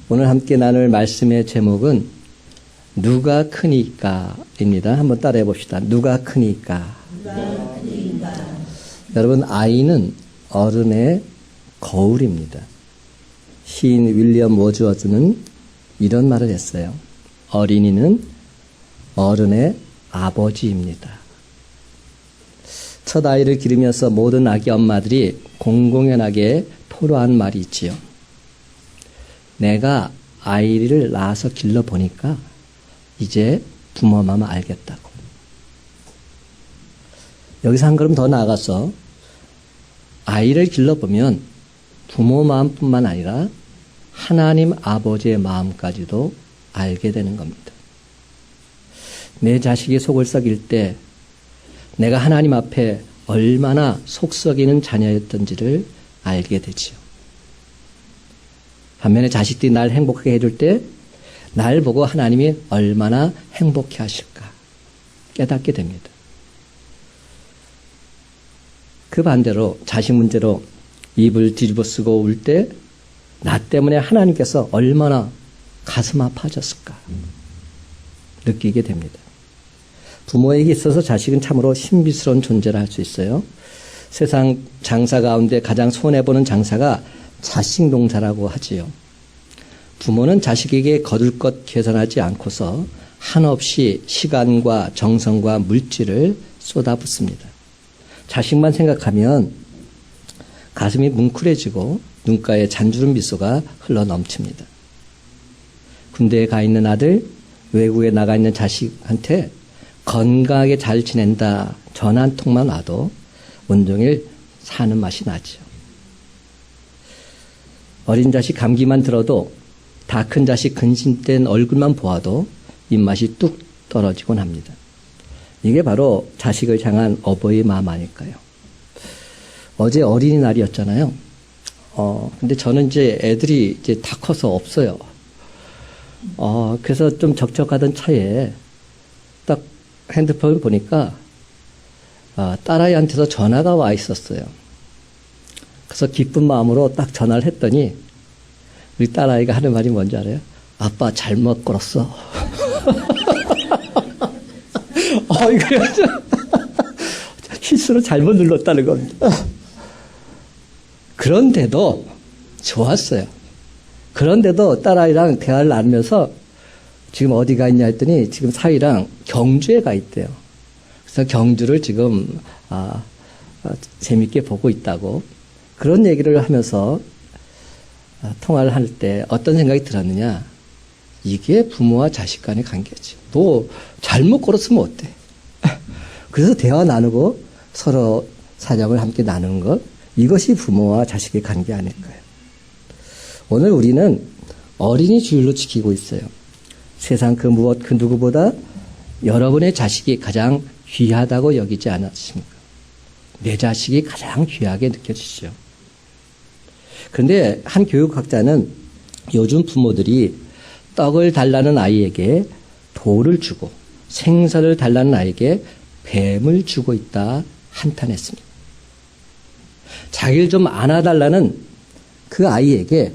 오늘 함께 나눌 말씀의 제목은 누가 크니까입니다. 한번 따라해 봅시다. 누가 크니까. 여러분, 아이는 어른의 거울입니다. 시인 윌리엄 워즈워즈는 이런 말을 했어요. 어린이는 어른의 아버지입니다. 첫 아이를 기르면서 모든 아기 엄마들이 공공연하게 토로한 말이 있지요. 내가 아이를 낳아서 길러보니까 이제 부모 마음 알겠다고. 여기서 한 걸음 더 나아가서 아이를 길러보면 부모 마음뿐만 아니라 하나님 아버지의 마음까지도 알게 되는 겁니다. 내 자식이 속을 썩일 때 내가 하나님 앞에 얼마나 속 썩이는 자녀였던지를 알게 되지요. 반면에 자식들이 날 행복하게 해줄 때 날 보고 하나님이 얼마나 행복해 하실까 깨닫게 됩니다. 그 반대로 자식 문제로 입을 뒤집어 쓰고 울 때 나 때문에 하나님께서 얼마나 가슴 아파하셨을까 느끼게 됩니다. 부모에게 있어서 자식은 참으로 신비스러운 존재를 할 수 있어요. 세상 장사 가운데 가장 손해보는 장사가 자식 농사라고 하지요. 부모는 자식에게 거둘 것 계산하지 않고서 한없이 시간과 정성과 물질을 쏟아붓습니다. 자식만 생각하면 가슴이 뭉클해지고 눈가에 잔주름 미소가 흘러넘칩니다. 군대에 가 있는 아들, 외국에 나가 있는 자식한테 건강하게 잘 지낸다 전화 한 통만 와도 온종일 사는 맛이 나죠. 어린 자식 감기만 들어도 다 큰 자식 근심된 얼굴만 보아도 입맛이 뚝 떨어지곤 합니다. 이게 바로 자식을 향한 어버이의 마음 아닐까요? 어제 어린이날이었잖아요. 근데 저는 이제 애들이 이제 다 커서 없어요. 그래서 좀 적적하던 차에 딱 핸드폰을 보니까 딸아이한테서 전화가 와 있었어요. 그래서 기쁜 마음으로 딱 전화를 했더니 우리 딸아이가 하는 말이 뭔지 알아요? 아빠 잘못 걸었어. 그래서 실수로 잘못 눌렀다는 겁니다. 그런데도 좋았어요. 그런데도 딸아이랑 대화를 나누면서 지금 어디 가 있냐 했더니 지금 사위랑 경주에 가 있대요. 그래서 경주를 지금 재밌게 보고 있다고 그런 얘기를 하면서 통화를 할 때 어떤 생각이 들었느냐. 이게 부모와 자식 간의 관계지. 너 잘못 걸었으면 어때? 그래서 대화 나누고 서로 사정을 함께 나누는 것, 이것이 부모와 자식의 관계 아닐까요? 오늘 우리는 어린이 주일로 지키고 있어요. 세상 그 무엇 그 누구보다 여러분의 자식이 가장 귀하다고 여기지 않으십니까? 내 자식이 가장 귀하게 느껴지죠. 그런데 한 교육학자는 요즘 부모들이 떡을 달라는 아이에게 돌을 주고 생선을 달라는 아이에게 뱀을 주고 있다 한탄했습니다. 자기를 좀 안아달라는 그 아이에게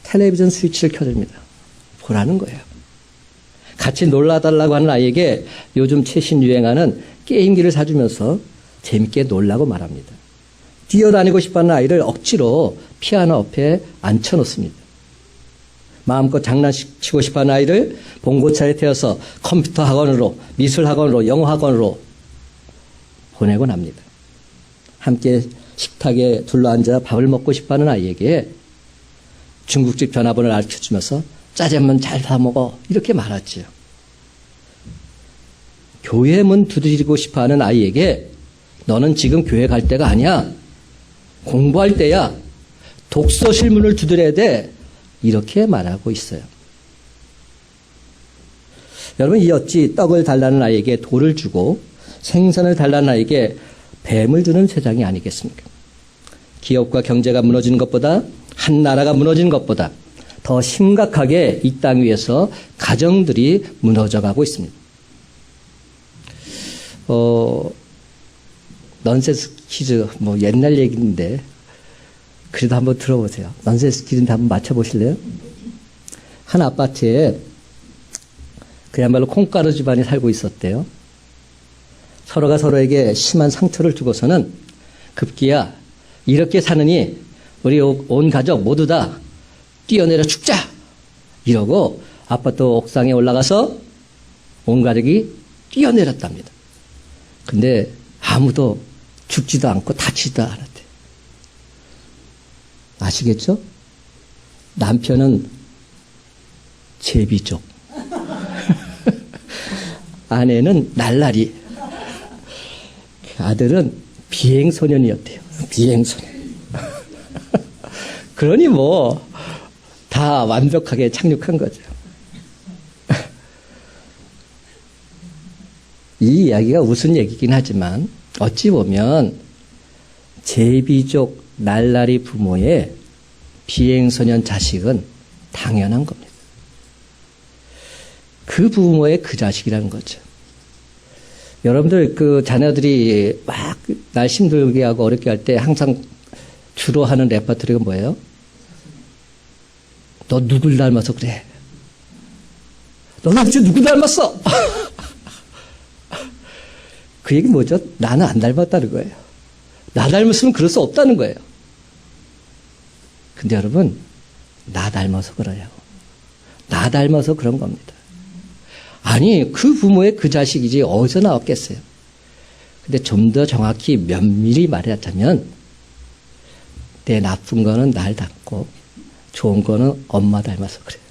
텔레비전 스위치를 켜줍니다. 보라는 거예요. 같이 놀아달라고 하는 아이에게 요즘 최신 유행하는 게임기를 사주면서 재밌게 놀라고 말합니다. 뛰어다니고 싶어하는 아이를 억지로 피아노 앞에 앉혀놓습니다. 마음껏 장난치고 싶어하는 아이를 봉고차에 태워서 컴퓨터 학원으로, 미술 학원으로, 영어 학원으로 보내곤 합니다. 함께 식탁에 둘러앉아 밥을 먹고 싶어하는 아이에게 중국집 전화번호를 알려주면서 짜장면 잘 사 먹어 이렇게 말하지요. 교회 문 두드리고 싶어하는 아이에게 너는 지금 교회 갈 때가 아니야. 공부할 때야. 독서 실문을 두드려야 돼. 이렇게 말하고 있어요. 여러분, 이 어찌 떡을 달라는 아이에게 돌을 주고 생선을 달라는 아이에게 뱀을 주는 세상이 아니겠습니까? 기업과 경제가 무너지는 것보다, 한 나라가 무너지는 것보다 더 심각하게 이 땅 위에서 가정들이 무너져가고 있습니다. 넌센스 퀴즈, 옛날 얘기인데, 그래도 한번 들어보세요. 넌센스 퀴즈인데 한번 맞춰보실래요? 한 아파트에 그야말로 콩가루 집안이 살고 있었대요. 서로가 서로에게 심한 상처를 주고서는 급기야 이렇게 사느니 우리 온 가족 모두 다 뛰어내려 죽자! 이러고 아파트 옥상에 올라가서 온 가족이 뛰어내렸답니다. 근데 아무도 죽지도 않고 다치지도 않았대. 아시겠죠? 남편은 제비족, 아내는 날라리, 아들은 비행소년이었대요. 비행소년. 그러니 뭐 다 완벽하게 착륙한 거죠. 이 이야기가 웃은 얘기긴 하지만 어찌 보면 제비족 날라리 부모의 비행소년 자식은 당연한 겁니다. 그 부모의 그 자식이라는 거죠. 여러분들 그 자녀들이 막 날 힘들게 하고 어렵게 할 때 항상 주로 하는 레퍼토리가 뭐예요? 너 누굴 닮아서 그래? 너는 진짜 누구 닮았어? 그 얘기는 뭐죠? 나는 안 닮았다는 거예요. 나 닮았으면 그럴 수 없다는 거예요. 근데 여러분, 나 닮아서 그래요. 나 닮아서 그런 겁니다. 아니, 그 부모의 그 자식이지 어디서 나왔겠어요? 근데 좀 더 정확히 면밀히 말하자면 내 나쁜 거는 날 닮고 좋은 거는 엄마 닮아서 그래요.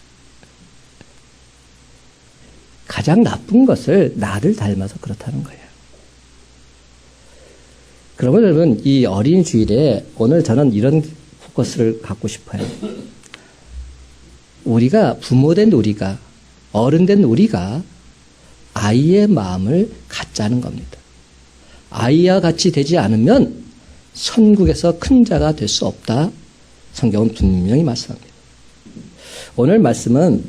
가장 나쁜 것을 나를 닮아서 그렇다는 거예요. 그러면 여러분, 이 어린이 주일에 오늘 저는 이런 포커스를 갖고 싶어요. 우리가 부모된 우리가, 어른된 우리가 아이의 마음을 갖자는 겁니다. 아이와 같이 되지 않으면 천국에서 큰 자가 될 수 없다. 성경은 분명히 말씀합니다. 오늘 말씀은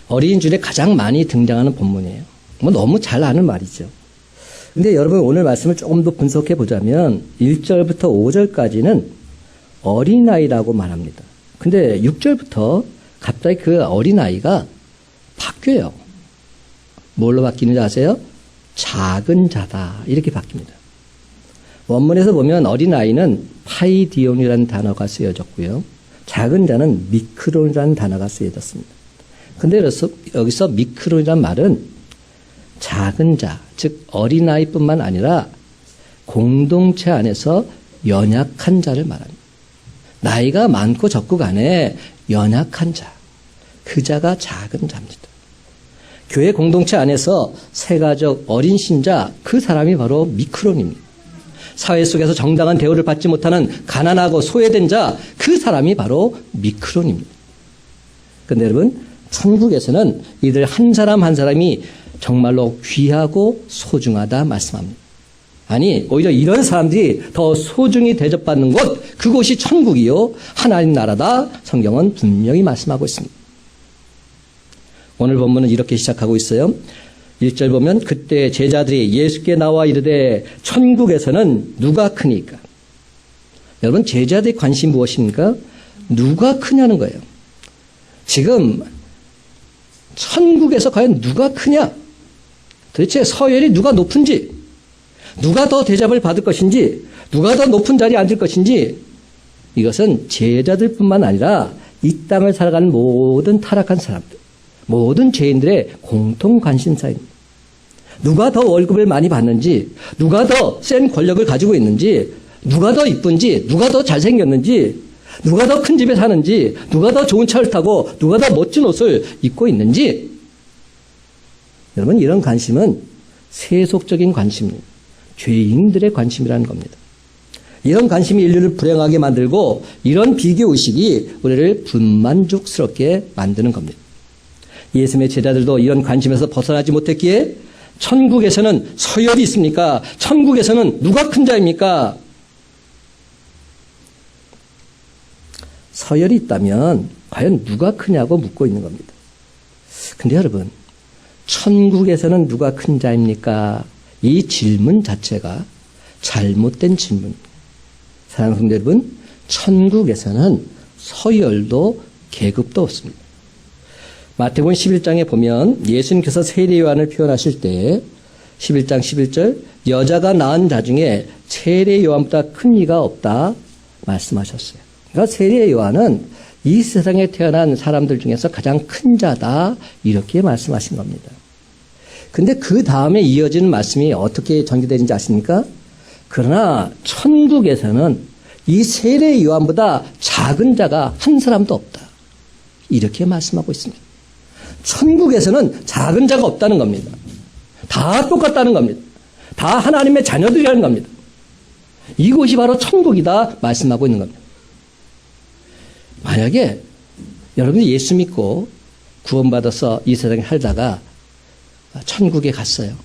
어린이 주일에 가장 많이 등장하는 본문이에요. 뭐 너무 잘 아는 말이죠. 근데 여러분 오늘 말씀을 조금 더 분석해 보자면 1절부터 5절까지는 어린아이라고 말합니다. 근데 6절부터 갑자기 그 어린아이가 바뀌어요. 뭘로 바뀌는지 아세요? 작은 자다. 이렇게 바뀝니다. 원문에서 보면 어린아이는 파이디온이라는 단어가 쓰여졌고요. 작은 자는 미크론이라는 단어가 쓰여졌습니다. 근데 여기서 미크론이라는 말은 작은 자, 즉 어린아이뿐만 아니라 공동체 안에서 연약한 자를 말합니다. 나이가 많고 적고 간에 연약한 자, 그 자가 작은 자입니다. 교회 공동체 안에서 새가족, 어린 신자, 그 사람이 바로 미크론입니다. 사회 속에서 정당한 대우를 받지 못하는 가난하고 소외된 자, 그 사람이 바로 미크론입니다. 그런데 여러분, 천국에서는 이들 한 사람 한 사람이 정말로 귀하고 소중하다 말씀합니다. 아니, 오히려 이런 사람들이 더 소중히 대접받는 곳, 그곳이 천국이요 하나님 나라다. 성경은 분명히 말씀하고 있습니다. 오늘 본문은 이렇게 시작하고 있어요. 1절 보면 그때 제자들이 예수께 나와 이르되 천국에서는 누가 크니까? 여러분 제자들의 관심이 무엇입니까? 누가 크냐는 거예요. 지금 천국에서 과연 누가 크냐? 도대체 서열이 누가 높은지, 누가 더 대접을 받을 것인지, 누가 더 높은 자리에 앉을 것인지, 이것은 제자들뿐만 아니라 이 땅을 살아가는 모든 타락한 사람들, 모든 죄인들의 공통 관심사입니다. 누가 더 월급을 많이 받는지, 누가 더 센 권력을 가지고 있는지, 누가 더 이쁜지, 누가 더 잘생겼는지, 누가 더 큰 집에 사는지, 누가 더 좋은 차를 타고, 누가 더 멋진 옷을 입고 있는지. 여러분, 이런 관심은 세속적인 관심입니다. 죄인들의 관심이라는 겁니다. 이런 관심이 인류를 불행하게 만들고 이런 비교의식이 우리를 불만족스럽게 만드는 겁니다. 예수님의 제자들도 이런 관심에서 벗어나지 못했기에 천국에서는 서열이 있습니까? 천국에서는 누가 큰 자입니까? 서열이 있다면 과연 누가 크냐고 묻고 있는 겁니다. 근데 여러분, 천국에서는 누가 큰 자입니까? 이 질문 자체가 잘못된 질문입니다. 사랑하는 성도 여러분, 천국에서는 서열도 계급도 없습니다. 마태복음 11장에 보면 예수님께서 세례 요한을 표현하실 때 11장 11절 여자가 낳은 자 중에 세례 요한보다 큰 이가 없다 말씀하셨어요. 그러니까 세례 요한은 이 세상에 태어난 사람들 중에서 가장 큰 자다 이렇게 말씀하신 겁니다. 근데 그 다음에 이어지는 말씀이 어떻게 전개되는지 아십니까? 그러나 천국에서는 이 세례 요한보다 작은 자가 한 사람도 없다. 이렇게 말씀하고 있습니다. 천국에서는 작은 자가 없다는 겁니다. 다 똑같다는 겁니다. 다 하나님의 자녀들이라는 겁니다. 이곳이 바로 천국이다 말씀하고 있는 겁니다. 만약에 여러분이 예수 믿고 구원받아서 이 세상에 살다가 천국에 갔어요.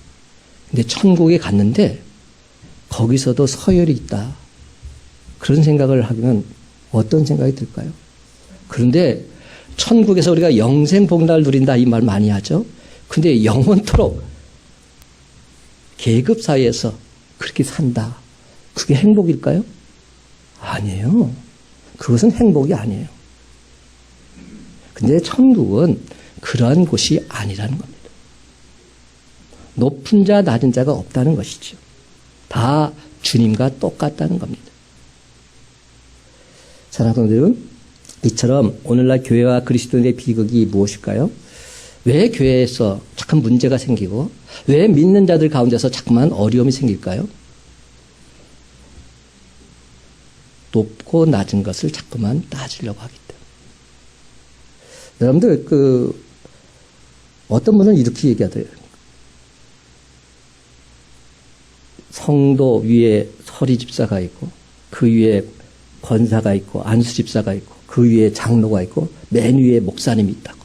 근데 천국에 갔는데 거기서도 서열이 있다. 그런 생각을 하면 어떤 생각이 들까요? 그런데 천국에서 우리가 영생 복락을 누린다 이 말 많이 하죠. 근데 영원토록 계급 사이에서 그렇게 산다. 그게 행복일까요? 아니에요. 그것은 행복이 아니에요. 근데 천국은 그러한 곳이 아니라는 겁니다. 높은 자, 낮은 자가 없다는 것이죠. 다 주님과 똑같다는 겁니다. 사랑하는 여러분, 이처럼 오늘날 교회와 그리스도인의 비극이 무엇일까요? 왜 교회에서 자꾸 문제가 생기고 왜 믿는 자들 가운데서 자꾸만 어려움이 생길까요? 높고 낮은 것을 자꾸만 따지려고 하기 때문에. 여러분들 어떤 분은 이렇게 얘기하더라고요. 성도 위에 서리 집사가 있고 그 위에 권사가 있고 안수 집사가 있고 그 위에 장로가 있고 맨 위에 목사님이 있다고.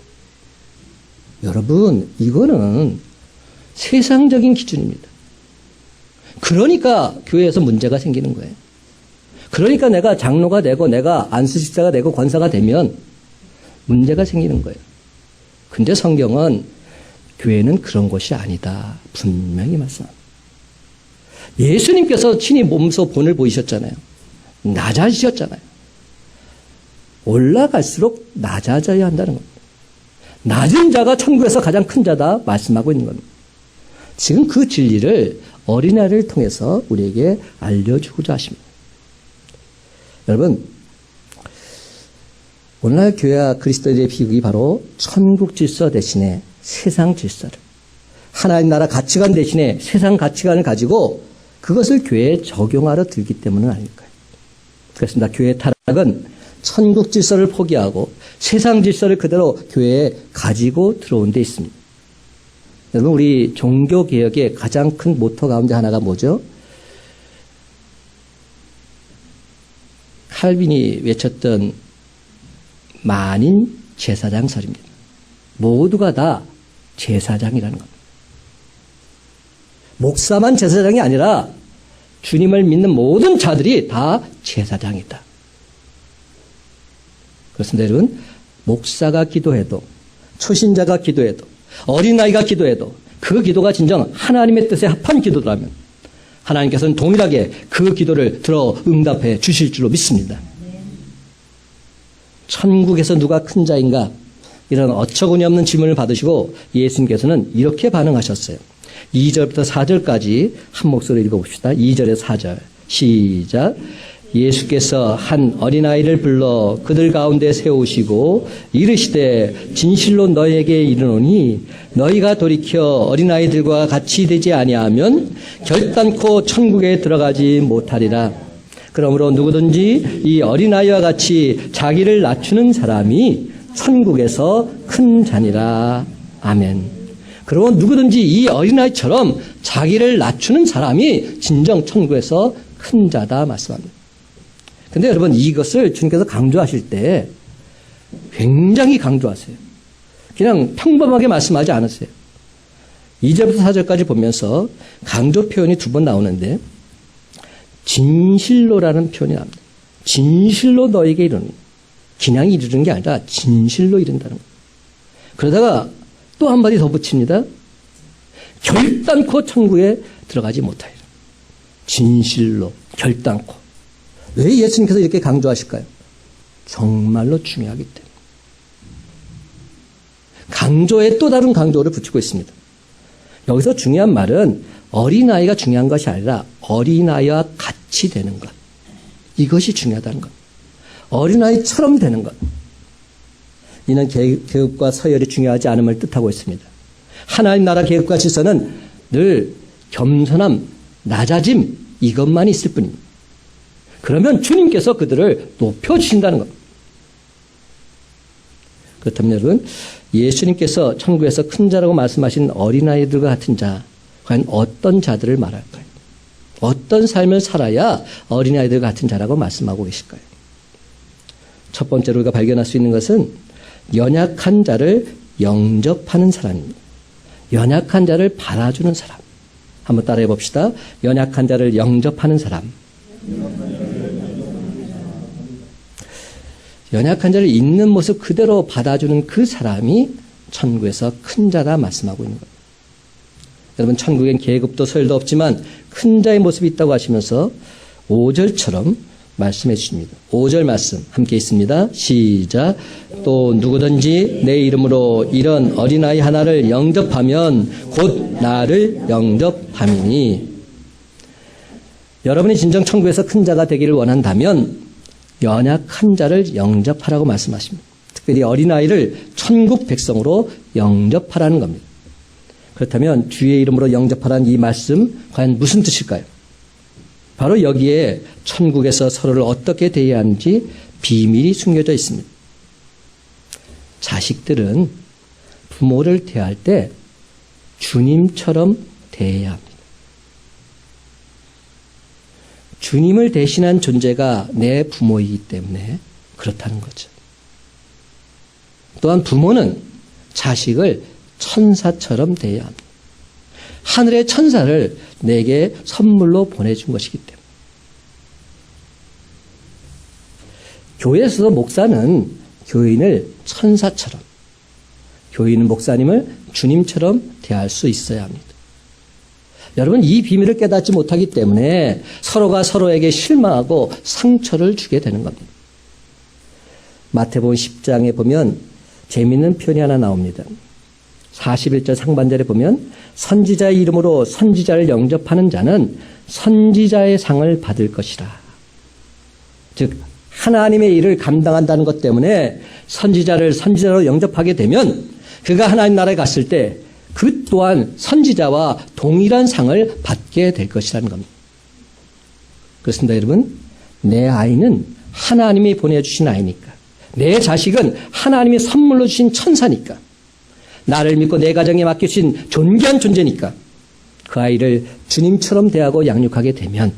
여러분 이거는 세상적인 기준입니다. 그러니까 교회에서 문제가 생기는 거예요. 그러니까 내가 장로가 되고 내가 안수 집사가 되고 권사가 되면 문제가 생기는 거예요. 근데 성경은 교회는 그런 것이 아니다. 분명히 말씀합니다. 예수님께서 친히 몸소 본을 보이셨잖아요. 낮아지셨잖아요. 올라갈수록 낮아져야 한다는 겁니다. 낮은 자가 천국에서 가장 큰 자다 말씀하고 있는 겁니다. 지금 그 진리를 어린아이를 통해서 우리에게 알려주고자 하십니다. 여러분, 오늘날 교회와 그리스도인의 비극이 바로 천국 질서 대신에 세상 질서를, 하나님 나라 가치관 대신에 세상 가치관을 가지고 그것을 교회에 적용하러 들기 때문은 아닐까요? 그렇습니다. 교회의 타락은 천국 질서를 포기하고 세상 질서를 그대로 교회에 가지고 들어온 데 있습니다. 여러분, 우리 종교개혁의 가장 큰 모토 가운데 하나가 뭐죠? 칼빈이 외쳤던 만인 제사장설입니다. 모두가 다 제사장이라는 겁니다. 목사만 제사장이 아니라 주님을 믿는 모든 자들이 다 제사장이다. 그렇습니다. 여러분, 목사가 기도해도 초신자가 기도해도 어린아이가 기도해도 그 기도가 진정 하나님의 뜻에 합한 기도라면 하나님께서는 동일하게 그 기도를 들어 응답해 주실 줄로 믿습니다. 천국에서 누가 큰 자인가? 이런 어처구니 없는 질문을 받으시고 예수님께서는 이렇게 반응하셨어요. 2절부터 4절까지 한 목소리로 읽어봅시다. 2절에 4절 시작. 예수께서 한 어린아이를 불러 그들 가운데 세우시고 이르시되 진실로 너희에게 이르노니 너희가 돌이켜 어린아이들과 같이 되지 아니하면 결단코 천국에 들어가지 못하리라. 그러므로 누구든지 이 어린아이와 같이 자기를 낮추는 사람이 천국에서 큰 자니라. 아멘. 그리고 누구든지 이 어린아이처럼 자기를 낮추는 사람이 진정 천국에서 큰 자다 말씀합니다. 근데 여러분, 이것을 주님께서 강조하실 때 굉장히 강조하세요. 그냥 평범하게 말씀하지 않으세요. 2절부터 4절까지 보면서 강조 표현이 두 번 나오는데 진실로라는 표현이 나옵니다. 진실로 너에게 이르노니. 그냥 이르는 게 아니라 진실로 이른다는 거예요. 그러다가 또 한마디 더 붙입니다. 결단코 천국에 들어가지 못하리라. 진실로, 결단코. 왜 예수님께서 이렇게 강조하실까요? 정말로 중요하기 때문에. 강조에 또 다른 강조를 붙이고 있습니다. 여기서 중요한 말은 어린아이가 중요한 것이 아니라 어린아이와 같이 되는 것. 이것이 중요하다는 것. 어린아이처럼 되는 것. 이는 계급과 서열이 중요하지 않음을 뜻하고 있습니다. 하나님 나라 계급과 질서는 늘 겸손함, 낮아짐 이것만 있을 뿐입니다. 그러면 주님께서 그들을 높여주신다는 것. 그렇다면 여러분, 예수님께서 천국에서 큰 자라고 말씀하신 어린아이들과 같은 자, 과연 어떤 자들을 말할까요? 어떤 삶을 살아야 어린아이들 같은 자라고 말씀하고 계실까요? 첫 번째로 우리가 발견할 수 있는 것은 연약한 자를 영접하는 사람입니다. 연약한 자를 받아주는 사람. 한번 따라해 봅시다. 연약한 자를 영접하는 사람. 연약한 자를 있는 모습 그대로 받아주는 그 사람이 천국에서 큰 자다 말씀하고 있는 거예요. 여러분, 천국엔 계급도 서열도 없지만 큰 자의 모습이 있다고 하시면서 5절처럼 말씀해 주십니다. 5절 말씀 함께 있습니다. 시작. 또 누구든지 내 이름으로 이런 어린아이 하나를 영접하면 곧 나를 영접함이니. 여러분이 진정 천국에서 큰 자가 되기를 원한다면 연약한 자를 영접하라고 말씀하십니다. 특별히 어린아이를 천국 백성으로 영접하라는 겁니다. 그렇다면 주의 이름으로 영접하라는 이 말씀 과연 무슨 뜻일까요? 바로 여기에 천국에서 서로를 어떻게 대해야 하는지 비밀이 숨겨져 있습니다. 자식들은 부모를 대할 때 주님처럼 대해야 합니다. 주님을 대신한 존재가 내 부모이기 때문에 그렇다는 거죠. 또한 부모는 자식을 천사처럼 대해야 합니다. 하늘의 천사를 내게 선물로 보내준 것이기 때문에. 교회에서 목사는 교인을 천사처럼, 교인은 목사님을 주님처럼 대할 수 있어야 합니다. 여러분, 이 비밀을 깨닫지 못하기 때문에 서로가 서로에게 실망하고 상처를 주게 되는 겁니다. 마태복음 10장에 보면 재미있는 표현이 하나 나옵니다. 41절 상반절에 보면 선지자의 이름으로 선지자를 영접하는 자는 선지자의 상을 받을 것이라. 즉 하나님의 일을 감당한다는 것 때문에 선지자를 선지자로 영접하게 되면 그가 하나님 나라에 갔을 때 그 또한 선지자와 동일한 상을 받게 될 것이라는 겁니다. 그렇습니다, 여러분. 내 아이는 하나님이 보내주신 아이니까, 내 자식은 하나님이 선물로 주신 천사니까, 나를 믿고 내 가정에 맡겨주신 존귀한 존재니까 그 아이를 주님처럼 대하고 양육하게 되면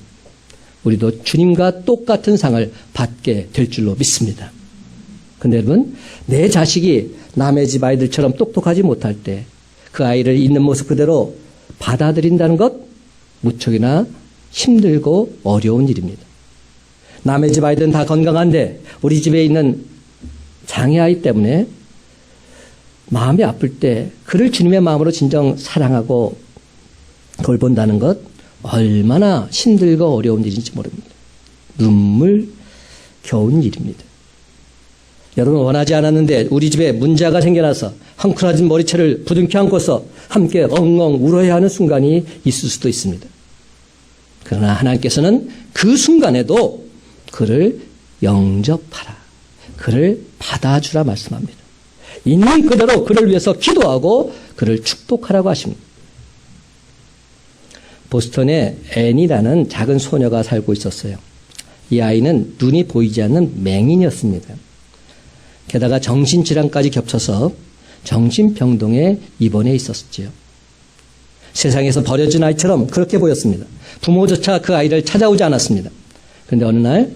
우리도 주님과 똑같은 상을 받게 될 줄로 믿습니다. 그런데 여러분, 내 자식이 남의 집 아이들처럼 똑똑하지 못할 때 그 아이를 있는 모습 그대로 받아들인다는 것 무척이나 힘들고 어려운 일입니다. 남의 집 아이들은 다 건강한데 우리 집에 있는 장애아이 때문에 마음이 아플 때 그를 주님의 마음으로 진정 사랑하고 돌본다는 것 얼마나 힘들고 어려운 일인지 모릅니다. 눈물겨운 일입니다. 여러분, 원하지 않았는데 우리 집에 문제가 생겨나서 헝클어진 머리채를 부둥켜 안고서 함께 엉엉 울어야 하는 순간이 있을 수도 있습니다. 그러나 하나님께서는 그 순간에도 그를 영접하라, 그를 받아주라 말씀합니다. 있는 그대로 그를 위해서 기도하고 그를 축복하라고 하십니다. 보스턴에 앤이라는 작은 소녀가 살고 있었어요. 이 아이는 눈이 보이지 않는 맹인이었습니다. 게다가 정신질환까지 겹쳐서 정신병동에 입원해 있었지요. 세상에서 버려진 아이처럼 그렇게 보였습니다. 부모조차 그 아이를 찾아오지 않았습니다. 그런데 어느 날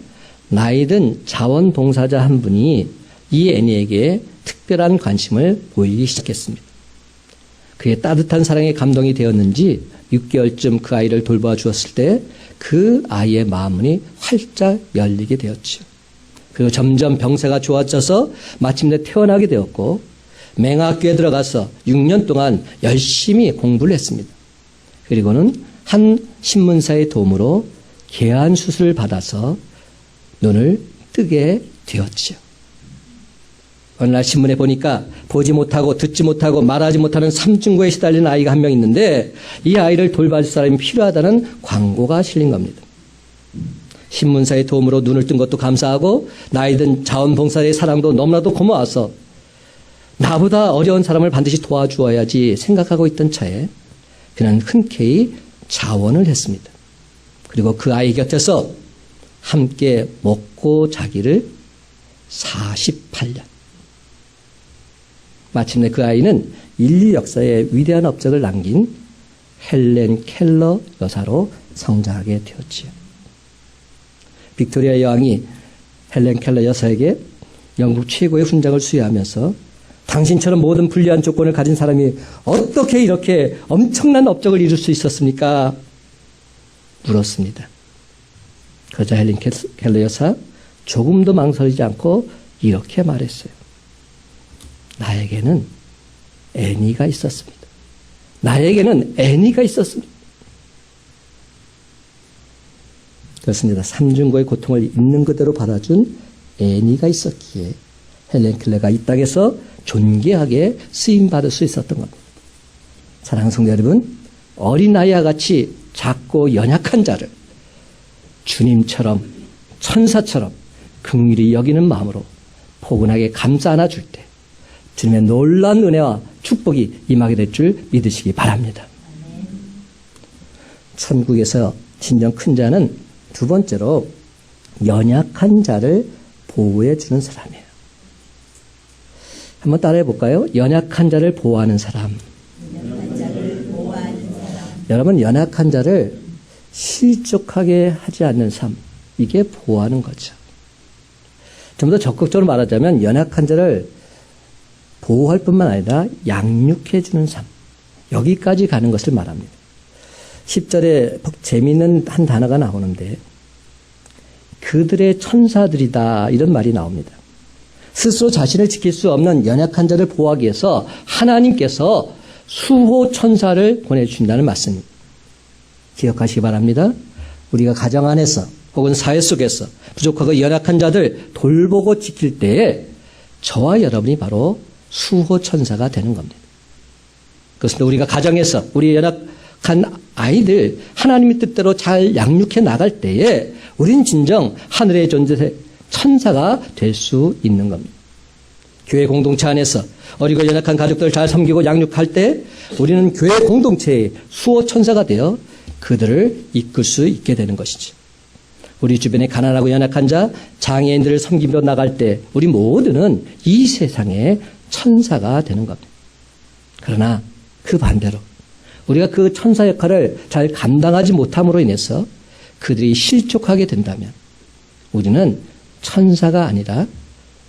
나이든 자원봉사자 한 분이 이 애니에게 특별한 관심을 보이기 시작했습니다. 그의 따뜻한 사랑에 감동이 되었는지 6개월쯤 그 아이를 돌봐 주었을 때 그 아이의 마음문이 활짝 열리게 되었죠. 그리고 점점 병세가 좋아져서 마침내 태어나게 되었고 맹학교에 들어가서 6년 동안 열심히 공부를 했습니다. 그리고는 한 신문사의 도움으로 개안 수술을 받아서 눈을 뜨게 되었죠. 어느 날 신문에 보니까 보지 못하고 듣지 못하고 말하지 못하는 삼중고에 시달리는 아이가 한 명 있는데 이 아이를 돌봐줄 사람이 필요하다는 광고가 실린 겁니다. 신문사의 도움으로 눈을 뜬 것도 감사하고 나이든 자원봉사의 사랑도 너무나도 고마워서 나보다 어려운 사람을 반드시 도와주어야지 생각하고 있던 차에 그는 흔쾌히 자원을 했습니다. 그리고 그 아이 곁에서 함께 먹고 자기를 48년. 마침내 그 아이는 인류 역사에 위대한 업적을 남긴 헬렌 켈러 여사로 성장하게 되었지요. 빅토리아 여왕이 헬렌 켈러 여사에게 영국 최고의 훈장을 수여하면서 당신처럼 모든 불리한 조건을 가진 사람이 어떻게 이렇게 엄청난 업적을 이룰 수 있었습니까? 물었습니다. 그러자 헬렌 켈러 여사 조금도 망설이지 않고 이렇게 말했어요. 나에게는 애니가 있었습니다. 나에게는 애니가 있었습니다. 그렇습니다. 삼중고의 고통을 있는 그대로 받아준 애니가 있었기에 헬렌 켈러가 이 땅에서 존귀하게 쓰임받을 수 있었던 겁니다. 사랑하는 성도 여러분, 어린아이와 같이 작고 연약한 자를 주님처럼 천사처럼 긍휼히 여기는 마음으로 포근하게 감싸 안아줄 때 주님의 놀라운 은혜와 축복이 임하게 될 줄 믿으시기 바랍니다. 천국에서 진정 큰 자는 두 번째로 연약한 자를 보호해 주는 사람이에요. 한번 따라해 볼까요? 연약한 자를 보호하는 사람. 여러분, 연약한 자를 실족하게 하지 않는 삶, 이게 보호하는 거죠. 좀 더 적극적으로 말하자면 연약한 자를 보호할 뿐만 아니라 양육해 주는 삶, 여기까지 가는 것을 말합니다. 10절에 재미있는 한 단어가 나오는데 그들의 천사들이다, 이런 말이 나옵니다. 스스로 자신을 지킬 수 없는 연약한 자를 보호하기 위해서 하나님께서 수호 천사를 보내주신다는 말씀입니다. 기억하시기 바랍니다. 우리가 가정 안에서 혹은 사회 속에서 부족하고 연약한 자들 돌보고 지킬 때에 저와 여러분이 바로 수호 천사가 되는 겁니다. 그렇습니다. 우리가 가정에서 우리 연약한 아이들 하나님의 뜻대로 잘 양육해 나갈 때에 우린 진정 하늘의 존재 천사가 될 수 있는 겁니다. 교회 공동체 안에서 어리고 연약한 가족들을 잘 섬기고 양육할 때 우리는 교회 공동체의 수호 천사가 되어 그들을 이끌 수 있게 되는 것이지. 우리 주변에 가난하고 연약한 자, 장애인들을 섬기며 나갈 때 우리 모두는 이 세상의 천사가 되는 겁니다. 그러나 그 반대로 우리가 그 천사 역할을 잘 감당하지 못함으로 인해서 그들이 실족하게 된다면 우리는 천사가 아니라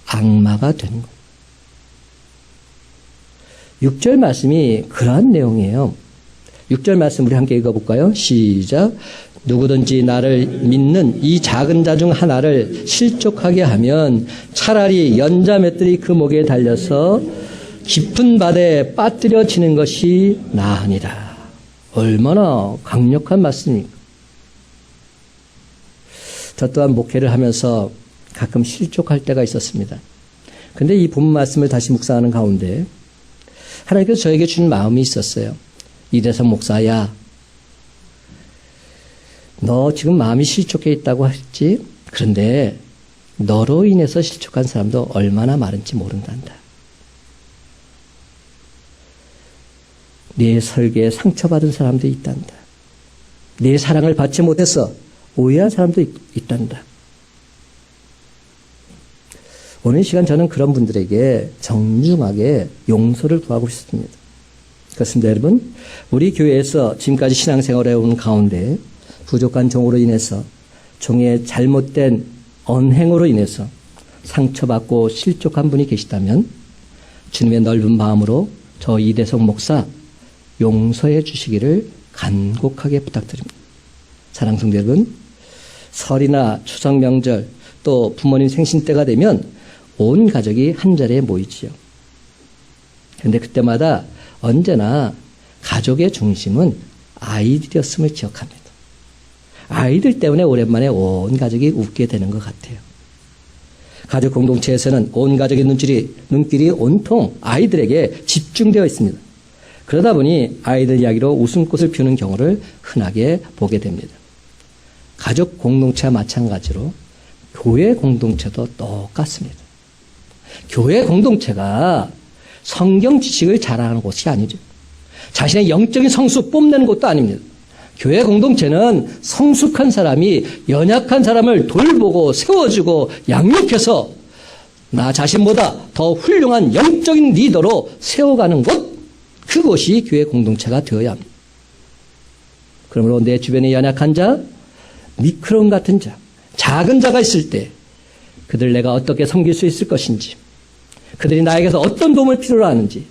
악마가 되는 겁니다. 6절 말씀이 그러한 내용이에요. 6절 말씀 우리 함께 읽어볼까요? 시작. 누구든지 나를 믿는 이 작은 자 중 하나를 실족하게 하면 차라리 연자 맷들이 그 목에 달려서 깊은 바다에 빠뜨려지는 것이 나으니라. 얼마나 강력한 말씀입니까? 저 또한 목회를 하면서 가끔 실족할 때가 있었습니다. 그런데 이 본 말씀을 다시 묵상하는 가운데 하나님께서 저에게 주신 마음이 있었어요. 이대성 목사야, 너 지금 마음이 실족해 있다고 했지? 그런데 너로 인해서 실족한 사람도 얼마나 많은지 모른단다. 네 설계에 상처받은 사람도 있단다. 네 사랑을 받지 못해서 오해한 사람도 있단다. 오늘 시간 저는 그런 분들에게 정중하게 용서를 구하고 싶습니다. 그렇습니다, 여러분. 우리 교회에서 지금까지 신앙생활을 해온 가운데 부족한 종으로 인해서 종의 잘못된 언행으로 인해서 상처받고 실족한 분이 계시다면 주님의 넓은 마음으로 저 이대성 목사 용서해 주시기를 간곡하게 부탁드립니다. 사랑하는 성도 여러분, 설이나 추석 명절 또 부모님 생신 때가 되면 온 가족이 한 자리에 모이지요. 그런데 그때마다 언제나 가족의 중심은 아이들이었음을 기억합니다. 아이들 때문에 오랜만에 온 가족이 웃게 되는 것 같아요. 가족 공동체에서는 온 가족의 눈길이 온통 아이들에게 집중되어 있습니다. 그러다 보니 아이들 이야기로 웃음꽃을 피우는 경우를 흔하게 보게 됩니다. 가족 공동체와 마찬가지로 교회 공동체도 똑같습니다. 교회 공동체가 성경 지식을 자랑하는 곳이 아니죠. 자신의 영적인 성수 뽐내는 곳도 아닙니다. 교회 공동체는 성숙한 사람이 연약한 사람을 돌보고 세워주고 양육해서 나 자신보다 더 훌륭한 영적인 리더로 세워가는 곳, 그것이 교회 공동체가 되어야 합니다. 그러므로 내 주변에 연약한 자, 미크론 같은 자, 작은 자가 있을 때 그들 내가 어떻게 섬길 수 있을 것인지, 그들이 나에게서 어떤 도움을 필요로 하는지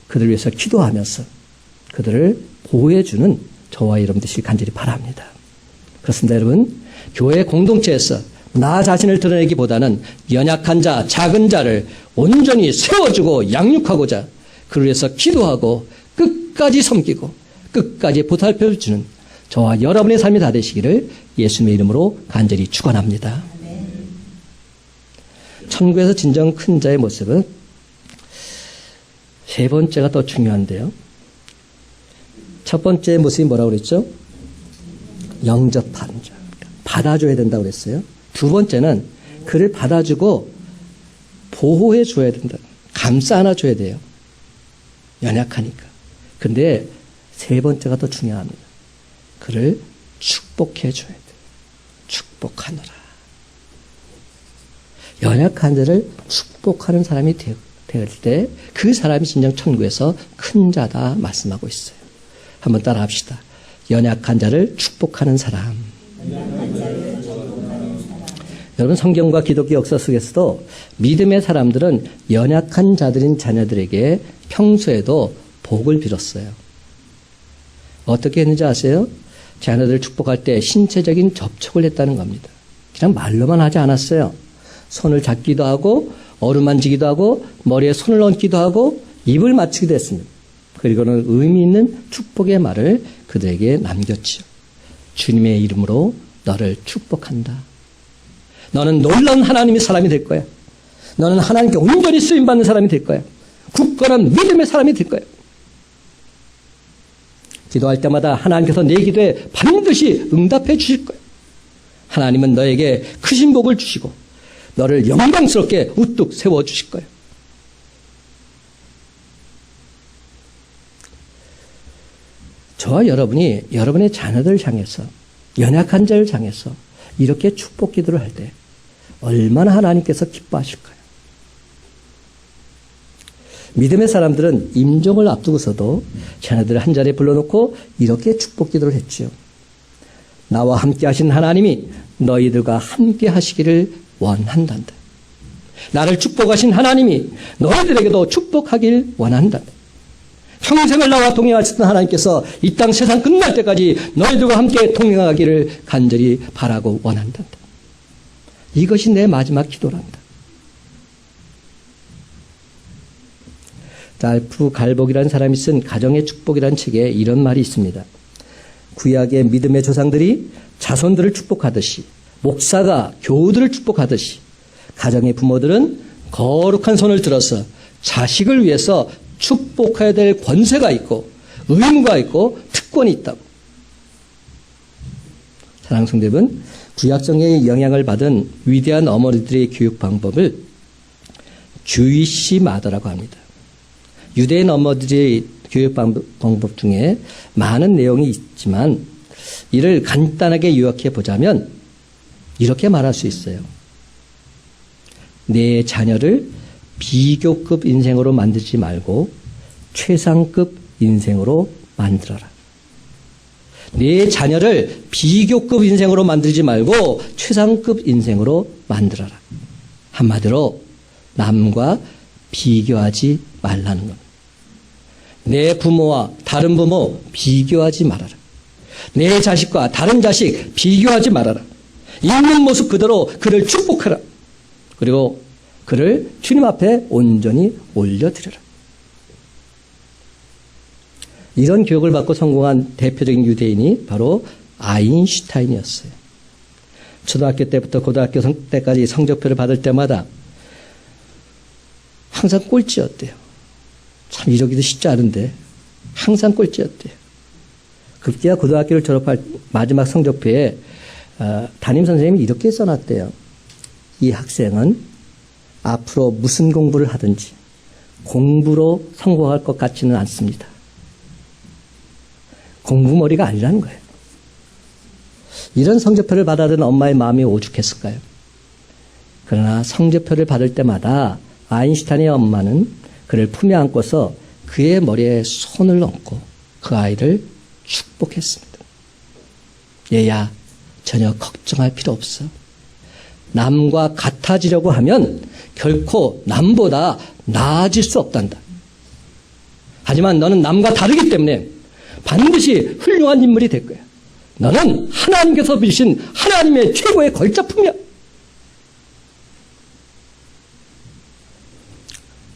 그들을 위해서 기도하면서 그들을 보호해주는 저와 여러분 되시길 간절히 바랍니다. 그렇습니다, 여러분. 교회 공동체에서 나 자신을 드러내기보다는 연약한 자, 작은 자를 온전히 세워주고 양육하고자 그를 위해서 기도하고 끝까지 섬기고 끝까지 보살펴주는 저와 여러분의 삶이 다 되시기를 예수님의 이름으로 간절히 축원합니다. 천국에서 진정 큰 자의 모습은 세 번째가 더 중요한데요. 첫 번째 모습이 뭐라고 그랬죠? 영접하는 자. 받아줘야 된다고 그랬어요. 두 번째는 그를 받아주고 보호해 줘야 된다. 감싸 안아줘야 돼요. 연약하니까. 근데 세 번째가 더 중요합니다. 그를 축복해 줘야 돼요. 축복하노라. 연약한 자를 축복하는 사람이 될 때 그 사람이 진정 천국에서 큰 자다 말씀하고 있어요. 한번 따라 합시다. 연약한 자를 축복하는 사람. 여러분, 성경과 기독교 역사 속에서도 믿음의 사람들은 연약한 자들인 자녀들에게 평소에도 복을 빌었어요. 어떻게 했는지 아세요? 자녀들을 축복할 때 신체적인 접촉을 했다는 겁니다. 그냥 말로만 하지 않았어요. 손을 잡기도 하고 어루만지기도 하고 머리에 손을 얹기도 하고 입을 맞추기도 했습니다. 그리고는 의미 있는 축복의 말을 그들에게 남겼지요. 주님의 이름으로 너를 축복한다. 너는 놀라운 하나님의 사람이 될 거야. 너는 하나님께 온전히 쓰임받는 사람이 될 거야. 굳건한 믿음의 사람이 될 거야. 기도할 때마다 하나님께서 내 기도에 반드시 응답해 주실 거야. 하나님은 너에게 크신 복을 주시고 너를 영광스럽게 우뚝 세워주실 거예요. 저와 여러분이 여러분의 자녀들을 향해서, 연약한 자를 향해서 이렇게 축복 기도를 할 때 얼마나 하나님께서 기뻐하실까요? 믿음의 사람들은 임종을 앞두고서도 자녀들을 한 자리에 불러놓고 이렇게 축복 기도를 했지요. 나와 함께 하신 하나님이 너희들과 함께 하시기를 원한단다. 나를 축복하신 하나님이 너희들에게도 축복하길 원한단다. 평생을 나와 동행하셨던 하나님께서 이 땅 세상 끝날 때까지 너희들과 함께 동행하기를 간절히 바라고 원한단다. 이것이 내 마지막 기도란다. 랄프 갈복이라는 사람이 쓴 가정의 축복이라는 책에 이런 말이 있습니다. 구약의 믿음의 조상들이 자손들을 축복하듯이, 목사가 교우들을 축복하듯이, 가정의 부모들은 거룩한 손을 들어서 자식을 위해서 축복해야 될 권세가 있고 의무가 있고 특권이 있다고. 사랑하는 성도 여러분, 구약성경의 영향을 받은 위대한 어머니들의 교육 방법을 주이시 마더라고 합니다. 유대인 어머니들의 교육 방법 중에 많은 내용이 있지만 이를 간단하게 요약해 보자면 이렇게 말할 수 있어요. 내 자녀를 비교급 인생으로 만들지 말고 최상급 인생으로 만들어라. 내 자녀를 비교급 인생으로 만들지 말고 최상급 인생으로 만들어라. 한마디로 남과 비교하지 말라는 것. 내 부모와 다른 부모 비교하지 말아라. 내 자식과 다른 자식 비교하지 말아라. 있는 모습 그대로 그를 축복하라. 그리고 그를 주님 앞에 온전히 올려드려라. 이런 교육을 받고 성공한 대표적인 유대인이 바로 아인슈타인이었어요. 초등학교 때부터 고등학교 때까지 성적표를 받을 때마다 항상 꼴찌였대요. 참 이러기도 쉽지 않은데 항상 꼴찌였대요. 급기야 고등학교를 졸업할 마지막 성적표에 담임선생님이 이렇게 써놨대요. 이 학생은 앞으로 무슨 공부를 하든지 공부로 성공할 것 같지는 않습니다. 공부머리가 아니라는 거예요. 이런 성적표를 받아든 엄마의 마음이 오죽했을까요? 그러나 성적표를 받을 때마다 아인슈타인의 엄마는 그를 품에 안고서 그의 머리에 손을 얹고 그 아이를 축복했습니다. 얘야, 전혀 걱정할 필요 없어. 남과 같아지려고 하면 결코 남보다 나아질 수 없단다. 하지만 너는 남과 다르기 때문에 반드시 훌륭한 인물이 될 거야. 너는 하나님께서 주신 하나님의 최고의 걸작품이야.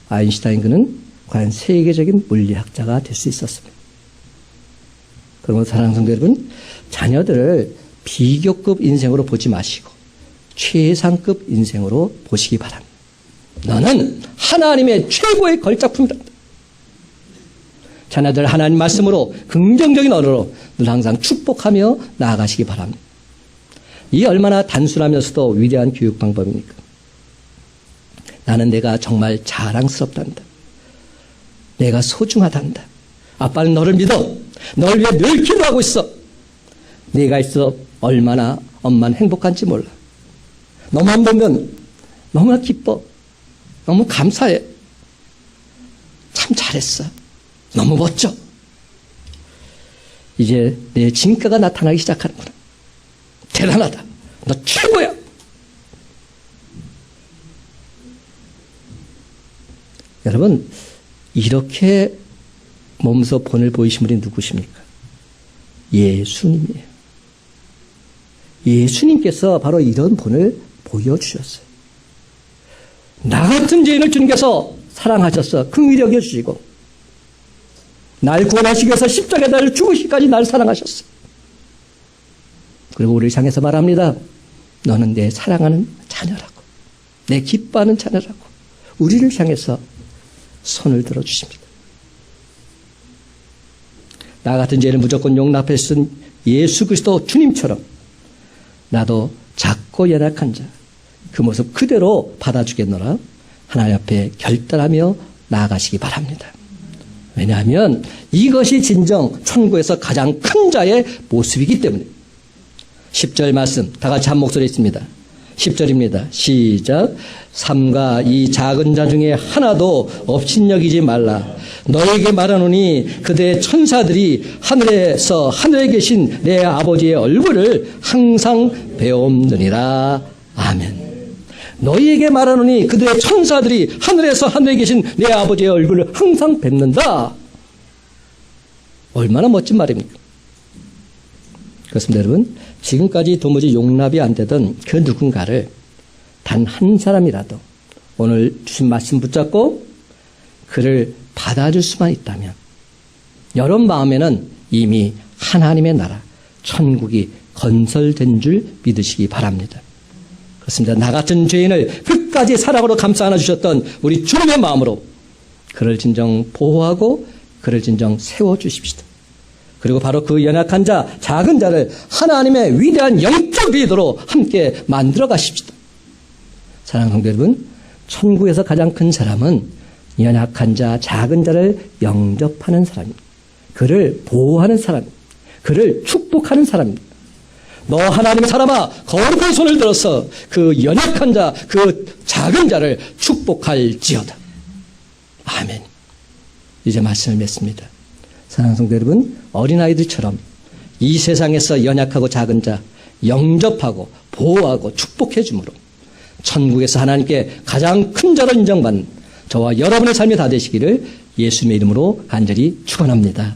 아인슈타인 그는 과연 세계적인 물리학자가 될 수 있었습니다. 그러므로 사랑하는 성도 여러분, 자녀들을 비교급 인생으로 보지 마시고 최상급 인생으로 보시기 바랍니다. 너는 하나님의 최고의 걸작품이다. 자녀들 하나님 말씀으로 긍정적인 언어로 늘 항상 축복하며 나아가시기 바랍니다. 이 얼마나 단순하면서도 위대한 교육 방법입니까? 나는 내가 정말 자랑스럽단다. 내가 소중하단다. 아빠는 너를 믿어. 널 위해 늘 기도하고 있어. 네가 있어 얼마나 엄마는 행복한지 몰라. 너만 보면 너무나 기뻐. 너무 감사해. 참 잘했어. 너무 멋져. 이제 내 진가가 나타나기 시작하는구나. 대단하다. 너 최고야. 여러분, 이렇게 몸소 본을 보이신 분이 누구십니까? 예수님이에요. 예수님께서 바로 이런 본을 보여주셨어요. 나 같은 죄인을 주님께서 사랑하셔서 긍휼히 여겨주시고 날 구원하시기 위해서 십자가에 나를 죽으시기까지 나를 사랑하셨어요. 그리고 우리를 향해서 말합니다. 너는 내 사랑하는 자녀라고. 내 기뻐하는 자녀라고. 우리를 향해서 손을 들어주십니다. 나 같은 죄를 무조건 용납해 쓴 예수 그리스도 주님처럼 나도 작고 연약한 자, 그 모습 그대로 받아주겠노라 하나님 앞에 결단하며 나아가시기 바랍니다. 왜냐하면 이것이 진정 천국에서 가장 큰 자의 모습이기 때문에. 10절 말씀 다 같이 한 목소리 있습니다. 10절입니다. 시작. 삼가 이 작은 자 중에 하나도 업신여기지 말라. 너에게 말하노니 그대의 천사들이 하늘에서 하늘에 계신 내 아버지의 얼굴을 항상 배움느니라. 아멘. 너희에게 말하노니 그들의 천사들이 하늘에서 하늘에 계신 내 아버지의 얼굴을 항상 뵙는다. 얼마나 멋진 말입니까? 그렇습니다, 여러분. 지금까지 도무지 용납이 안 되던 그 누군가를 단 한 사람이라도 오늘 주신 말씀 붙잡고 그를 받아줄 수만 있다면 여러분 마음에는 이미 하나님의 나라, 천국이 건설된 줄 믿으시기 바랍니다. 그렇습니다. 나 같은 죄인을 끝까지 사랑으로 감싸 안아주셨던 우리 주님의 마음으로 그를 진정 보호하고 그를 진정 세워주십시다. 그리고 바로 그 연약한 자, 작은 자를 하나님의 위대한 영적 리더로 함께 만들어 가십시다. 사랑하는 성도 여러분, 천국에서 가장 큰 사람은 연약한 자, 작은 자를 영접하는 사람입니다. 그를 보호하는 사람입니다. 그를 축복하는 사람입니다. 너 하나님의 사람아, 거룩한 손을 들어서 그 연약한 자, 그 작은 자를 축복할지어다. 아멘. 이제 말씀을 맺습니다. 사랑하는 성도 여러분, 어린아이들처럼 이 세상에서 연약하고 작은 자 영접하고 보호하고 축복해 주므로 천국에서 하나님께 가장 큰 자로 인정받는 저와 여러분의 삶이 다 되시기를 예수님의 이름으로 간절히 축원합니다.